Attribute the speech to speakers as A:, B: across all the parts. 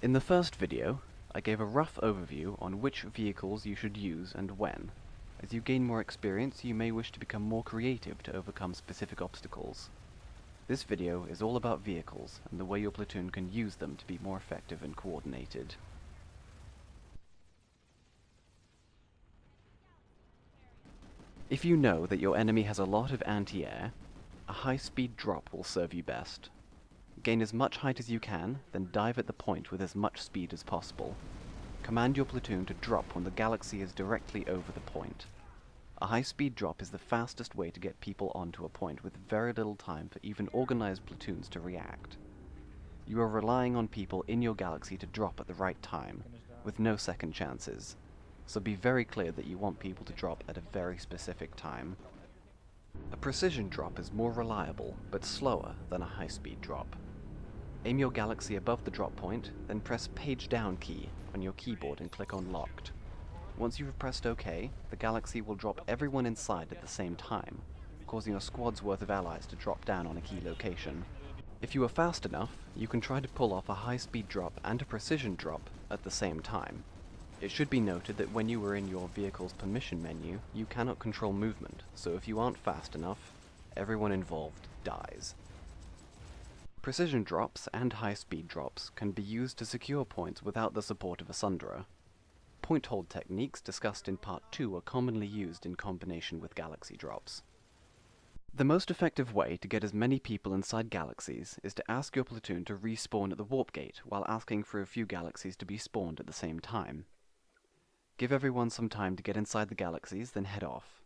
A: In the first video, I gave a rough overview on which vehicles you should use and when. As you gain more experience, you may wish to become more creative to overcome specific obstacles. This video is all about vehicles and the way your platoon can use them to be more effective and coordinated. If you know that your enemy has a lot of anti-air, a high-speed drop will serve you best. Gain as much height as you can, then dive at the point with as much speed as possible. Command your platoon to drop when the galaxy is directly over the point. A high-speed drop is the fastest way to get people onto a point with very little time for even organized platoons to react. You are relying on people in your galaxy to drop at the right time, with no second chances. So be very clear that you want people to drop at a very specific time. A precision drop is more reliable, but slower than a high-speed drop. Aim your galaxy above the drop point, then press page down key on your keyboard and click on locked. Once you have pressed OK, the galaxy will drop everyone inside at the same time, causing a squad's worth of allies to drop down on a key location. If you are fast enough, you can try to pull off a high-speed drop and a precision drop at the same time. It should be noted that when you are in your vehicle's permission menu, you cannot control movement, so if you aren't fast enough, everyone involved dies. Precision drops and high-speed drops can be used to secure points without the support of a sunderer. Point hold techniques discussed in Part 2 are commonly used in combination with galaxy drops. The most effective way to get as many people inside galaxies is to ask your platoon to respawn at the warp gate while asking for a few galaxies to be spawned at the same time. Give everyone some time to get inside the galaxies, then head off.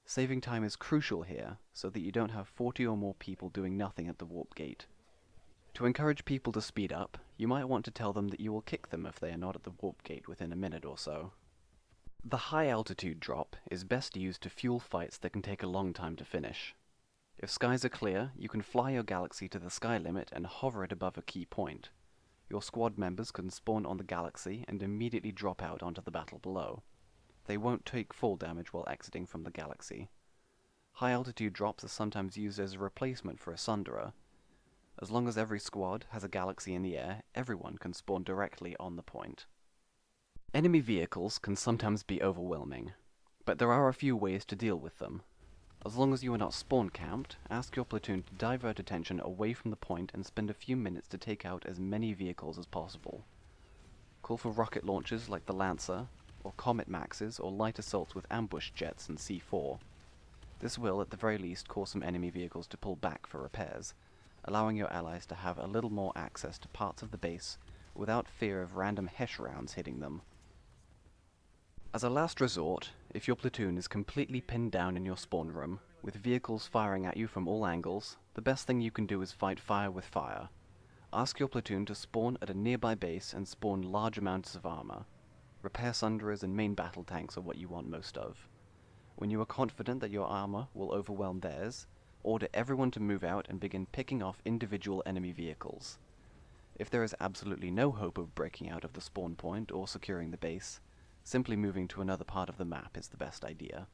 A: Saving time is crucial here, so that you don't have 40 or more people doing nothing at the warp gate. To encourage people to speed up, you might want to tell them that you will kick them if they are not at the warp gate within a minute or so. The high altitude drop is best used to fuel fights that can take a long time to finish. If skies are clear, you can fly your galaxy to the sky limit and hover it above a key point. Your squad members can spawn on the galaxy and immediately drop out onto the battle below. They won't take fall damage while exiting from the galaxy. High altitude drops are sometimes used as a replacement for a sunderer. As long as every squad has a galaxy in the air, everyone can spawn directly on the point. Enemy vehicles can sometimes be overwhelming, but there are a few ways to deal with them. As long as you are not spawn camped, ask your platoon to divert attention away from the point and spend a few minutes to take out as many vehicles as possible. Call for rocket launches like the Lancer, or Comet Maxes, or light assaults with ambush jets and C4. This will, at the very least, cause some enemy vehicles to pull back for repairs, allowing your allies to have a little more access to parts of the base without fear of random Hesh rounds hitting them. As a last resort, if your platoon is completely pinned down in your spawn room, with vehicles firing at you from all angles, the best thing you can do is fight fire with fire. Ask your platoon to spawn at a nearby base and spawn large amounts of armor. Repair sunderers and main battle tanks are what you want most of. When you are confident that your armor will overwhelm theirs, order everyone to move out and begin picking off individual enemy vehicles. If there is absolutely no hope of breaking out of the spawn point or securing the base, simply moving to another part of the map is the best idea.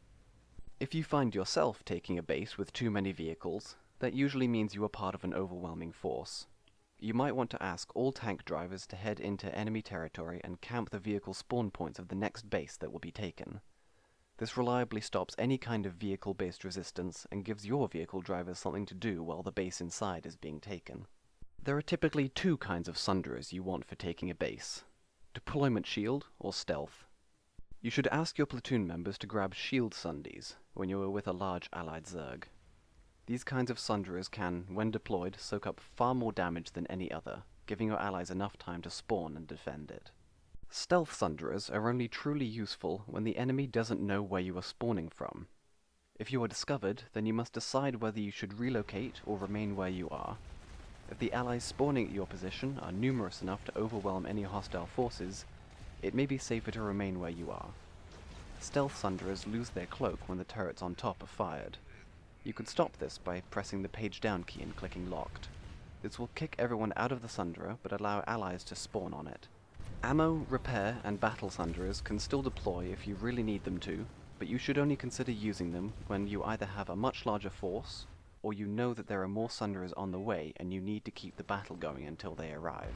A: If you find yourself taking a base with too many vehicles, that usually means you are part of an overwhelming force. You might want to ask all tank drivers to head into enemy territory and camp the vehicle spawn points of the next base that will be taken. This reliably stops any kind of vehicle-based resistance and gives your vehicle drivers something to do while the base inside is being taken. There are typically two kinds of sunderers you want for taking a base: deployment shield or stealth. You should ask your platoon members to grab shield sundies when you are with a large allied Zerg. These kinds of sunderers can, when deployed, soak up far more damage than any other, giving your allies enough time to spawn and defend it. Stealth sunderers are only truly useful when the enemy doesn't know where you are spawning from. If you are discovered, then you must decide whether you should relocate or remain where you are. If the allies spawning at your position are numerous enough to overwhelm any hostile forces, it may be safer to remain where you are. Stealth sunderers lose their cloak when the turrets on top are fired. You can stop this by pressing the page down key and clicking locked. This will kick everyone out of the sunderer but allow allies to spawn on it. Ammo, repair, and battle sunderers can still deploy if you really need them to, but you should only consider using them when you either have a much larger force, or you know that there are more sunderers on the way and you need to keep the battle going until they arrive.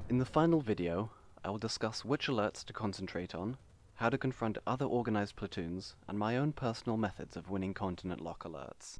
A: In the final video, I will discuss which alerts to concentrate on, how to confront other organized platoons, and my own personal methods of winning continent lock alerts.